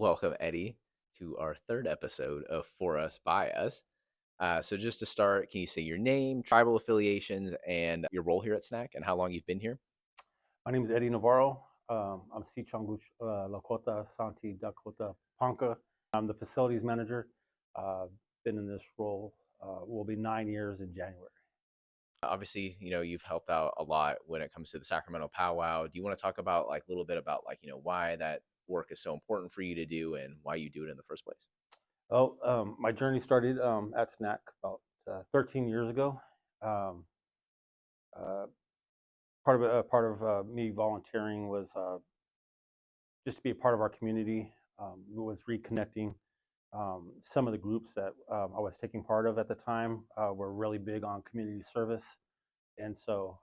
Welcome, Eddie, to our third episode of For Us By Us. So, just to start, can you say your name, tribal affiliations, and your role here at SNAC, and how long you've been here? My name is Eddie Navarro. I'm Sicangu Lakota, Santee Dakota, Ponca. I'm the facilities manager. Been in this role, will be 9 years in January. Obviously, you've helped out a lot when it comes to the Sacramento powwow. Do you want to talk about like a little bit about why that work is so important for you to do and why you do it in the first place? Well, my journey started at SNAC about 13 years ago. Um, uh, part of me volunteering was just to be a part of our community. Was reconnecting. Some of the groups that I was taking part of at the time were really big on community service, and so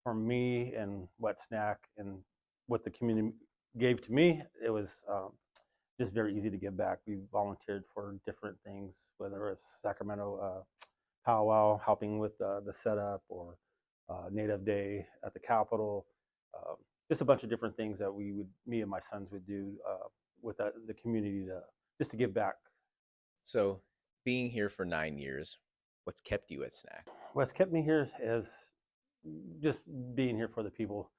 for me and what Snack and what the community gave to me, it was just very easy to give back. We volunteered for different things, whether it's Sacramento powwow, helping with the setup, or Native Day at the Capitol. Uh, just a bunch of different things that me and my sons would do with the community just to give back. So, being here for 9 years, what's kept you at SNAC? What's kept me here is just being here for the people.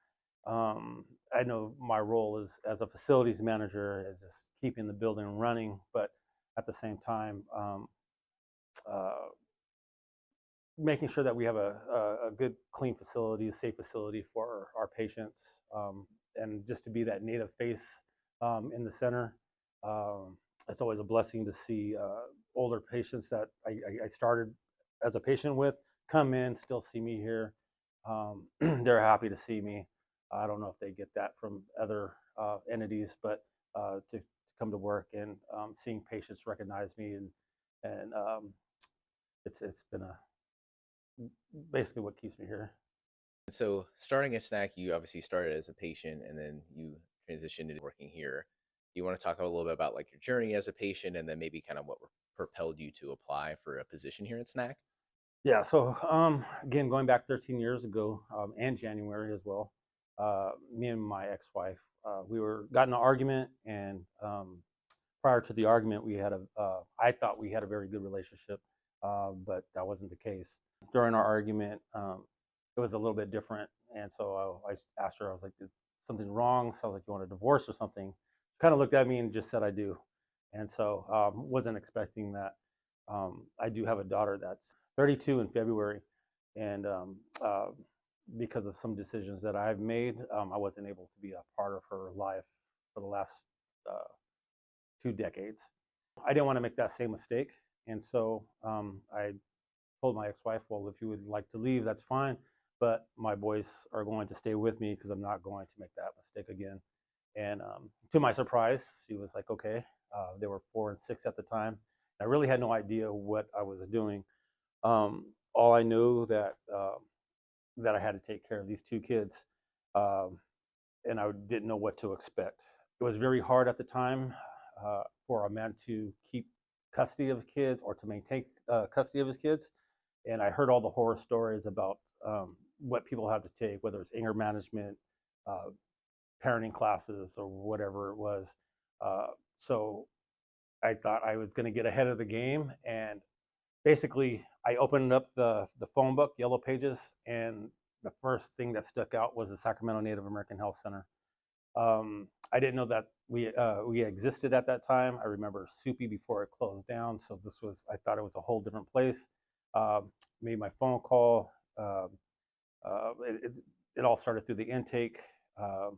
I know my role is as a facilities manager is just keeping the building running, but at the same time, uh, making sure that we have a good, clean facility, a safe facility for our patients, and just to be that native face in the center. Um, it's always a blessing to see older patients that I started as a patient with come in, still see me here. They're happy to see me. I don't know if they get that from other entities, but to come to work and seeing patients recognize me and it's been a basically what keeps me here. So, starting at SNAC, you obviously started as a patient and then you transitioned into working here. Do you want to talk a little bit about like your journey as a patient and then maybe kind of what propelled you to apply for a position here at SNAC? Yeah. So again, going back 13 years ago, and January as well, me and my ex-wife, we were got in an argument, and prior to the argument, I thought we had a very good relationship, but that wasn't the case. During our argument, it was a little bit different, and so I asked her, I was like, "Is something wrong?" Sounds like you want a divorce or something. She kind of looked at me and just said, "I do," and so wasn't expecting that. I do have a daughter that's 32 in February, and because of some decisions that I've made, I wasn't able to be a part of her life for the last uh, 2 decades. I didn't want to make that same mistake, and so I told my ex-wife, "Well, if you would like to leave, that's fine, but my boys are going to stay with me because I'm not going to make that mistake again." And to my surprise, she was like, "Okay." They were 4 and 6 at the time. I really had no idea what I was doing. All I knew that I had to take care of these two kids, um, and I didn't know what to expect. It was very hard at the time for a man to keep custody of his kids or to maintain custody of his kids. And I heard all the horror stories about what people have to take, whether it's anger management, uh, parenting classes, or whatever it was. So I thought I was going to get ahead of the game, and basically I opened up the phone book, Yellow Pages, and the first thing that stuck out was the Sacramento Native American Health Center. I didn't know that we existed at that time. I remember Soupy before it closed down, so I thought it was a whole different place. Made my phone call. Uh, it, it, it all started through the intake, uh,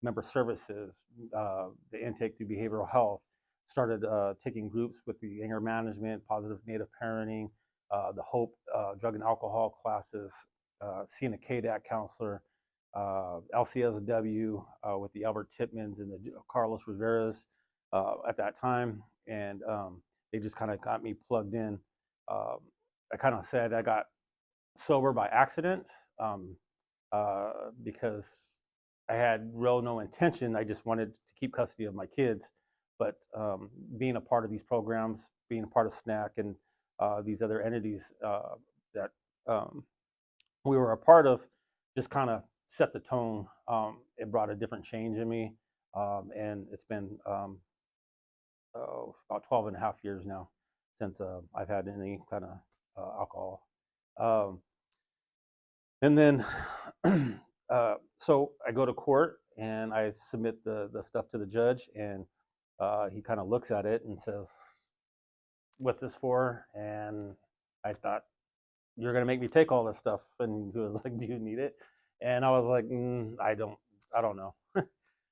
member services, the intake through behavioral health. Started taking groups with the anger management, positive native parenting, the Hope drug and alcohol classes, seeing a KDAC counselor, LCSW with the Albert Titmans and the Carlos Rivera's at that time, and they just kind of got me plugged in. I kind of said I got sober by accident um, because I had real no intention. I just wanted to keep custody of my kids, but being a part of these programs, being a part of SNAC and these other entities that um, we were a part of, just kind of set the tone. It brought a different change in me, and it's been about 12 and a half years now since I've had any kind of alcohol. Um, and then, so I go to court and I submit the stuff to the judge, and he kind of looks at it and says, "What's this for?" And I thought, "You're gonna make me take all this stuff." And he was like, "Do you need it?" And I was like, I don't know.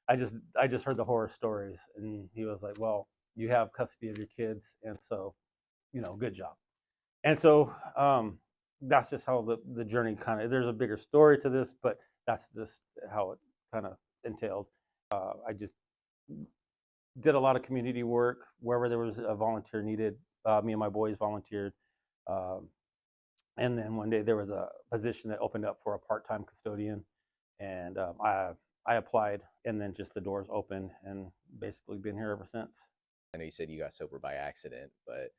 I just heard the horror stories." And he was like, "Well, you have custody of your kids, and so good job." And so that's just how the journey kind of. There's a bigger story to this, but that's just how it kind of entailed. I just did a lot of community work wherever there was a volunteer needed. Me and my boys volunteered. Um, and then one day there was a position that opened up for a part-time custodian, and I applied, and then just the doors opened, and basically been here ever since. I know you said you got sober by accident, but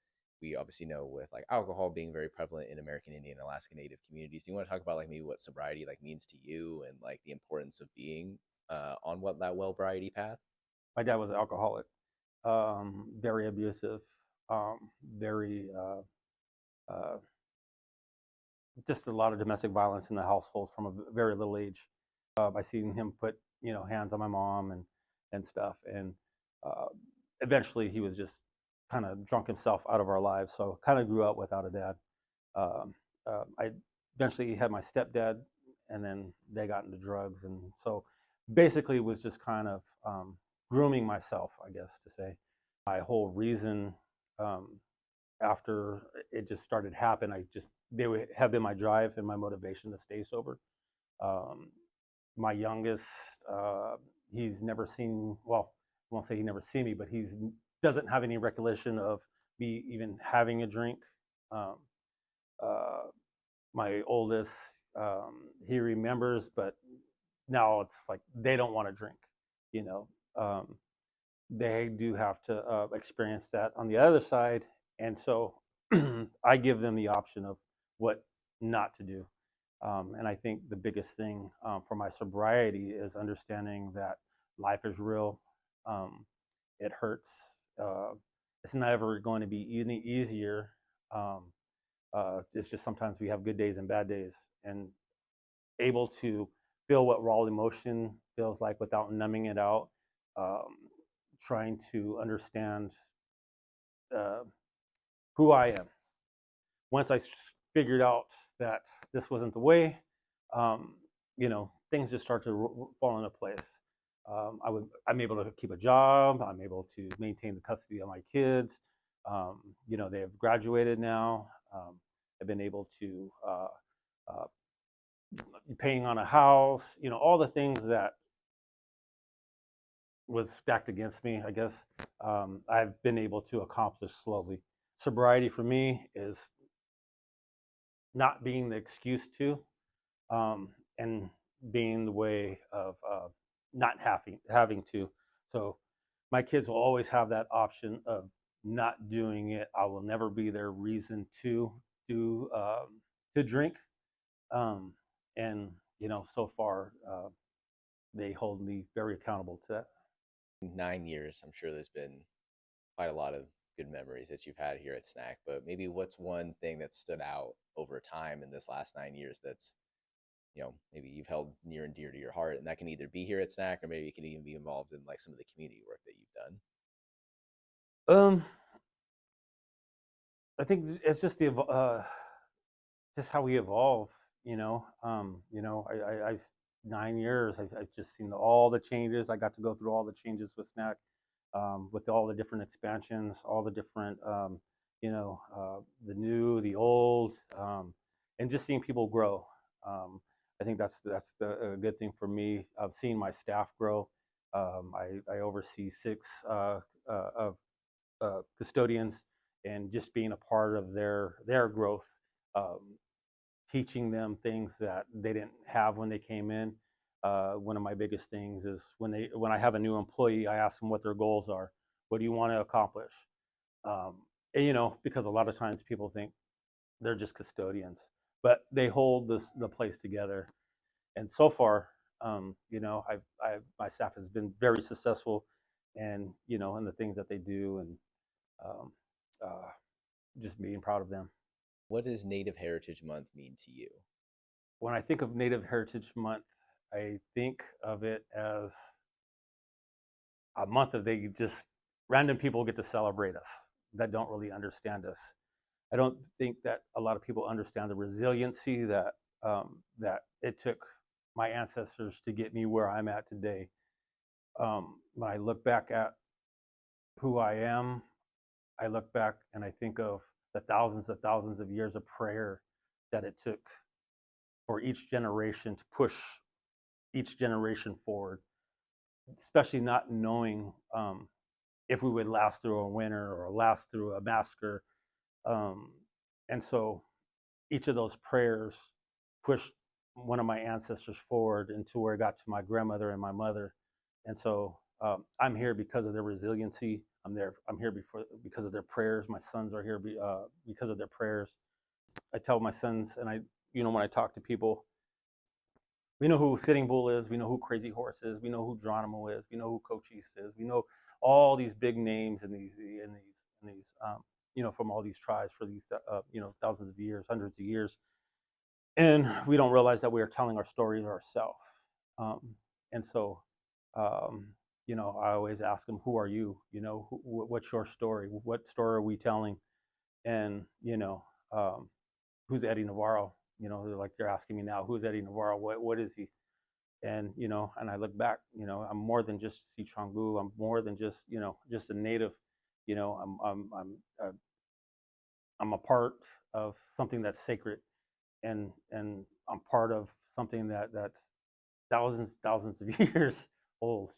we obviously know with like alcohol being very prevalent in American Indian, Alaska Native communities. Do you want to talk about like maybe what sobriety like means to you and like the importance of being on what that well variety path? My dad was an alcoholic, very abusive, very uh, just a lot of domestic violence in the household from a very little age. I seen him put hands on my mom and stuff, and uh, eventually he was just kind of drunk himself out of our lives. So kind of grew up without a dad. Um, I eventually had my stepdad, and then they got into drugs, and so basically was just kind of grooming myself, I guess to say. My whole reason um, after it just started to happen, they would have been my drive and my motivation to stay sober. Um, my youngest, he's never seen. Well, I won't say he never seen me, but he's doesn't have any recollection of me even having a drink. Um, uh, my oldest, he remembers, but now it's like they don't want to drink. You know, um, they do have to experience that on the other side, and so I give them the option of what not to do. And I think the biggest thing for my sobriety is understanding that life is real. Um, it hurts. Uh, it's never going to be any easier. Um, it's just sometimes we have good days and bad days, and able to feel what raw emotion feels like without numbing it out. Um, Trying to understand uh, who I am. Once I figured out that this wasn't the way, um, things just start to fall into place. I'm able to keep a job. I'm able to maintain the custody of my kids. They have graduated now. I've been able to uh, paying on a house. All the things that was stacked against me, I guess, I've been able to accomplish slowly. Sobriety for me is not being the excuse to, and being the way of not having to. So my kids will always have that option of not doing it. I will never be their reason to do to drink. Um, and so far they hold me very accountable to that. 9 years, I'm sure there's been quite a lot of good memories that you've had here at Snack. But maybe what's one thing that stood out over time in this last 9 years that's maybe you've held near and dear to your heart, and that can either be here at Snack or maybe it can even be involved in like some of the community work that you've done. Um, I think it's just how we evolve. I 9 years. I've just seen all the changes. I got to go through all the changes with Snack, with all the different expansions, all the different, the new, the old, and just seeing people grow. I think that's the a good thing for me of seeing my staff grow. I oversee six of custodians, and just being a part of their growth, um, teaching them things that they didn't have when they came in. One of my biggest things is when I have a new employee, I ask them what their goals are. What do you want to accomplish? Um, and, because a lot of times people think they're just custodians, but they hold the place together. And so far, my staff has been very successful and and the things that they do, and um, uh, just being proud of them. What does Native Heritage Month mean to you? When I think of Native Heritage Month, I think of it as a month that they just random people get to celebrate us that don't really understand us. I don't think that a lot of people understand the resiliency that it took my ancestors to get me where I'm at today. When I look back at who I am, I look back and I think of the thousands of years of prayer that it took for each generation to push each generation forward, especially not knowing if we would last through a winter or last through a massacre. Um, and so each of those prayers pushed one of my ancestors forward into where it got to my grandmother and my mother. And so I'm here because of their resiliency. I'm here because of their prayers. My sons are here because of their prayers. I tell my sons, and when I talk to people, we know who Sitting Bull is. We know who Crazy Horse is. We know who Geronimo is. We know who Cochise is. We know all these big names and these from all these tribes for these thousands of years, hundreds of years, and we don't realize that we are telling our stories ourselves. Um, and so, um, I always ask them, "Who are you? What's your story? What story are we telling?" And who's Eddie Navarro? Like you're asking me now, who's Eddie Navarro? What is he? And and I look back, I'm more than just Sicangu. I'm more than just a native. You know, I'm a part of something that's sacred, and I'm part of something that's thousands of years old.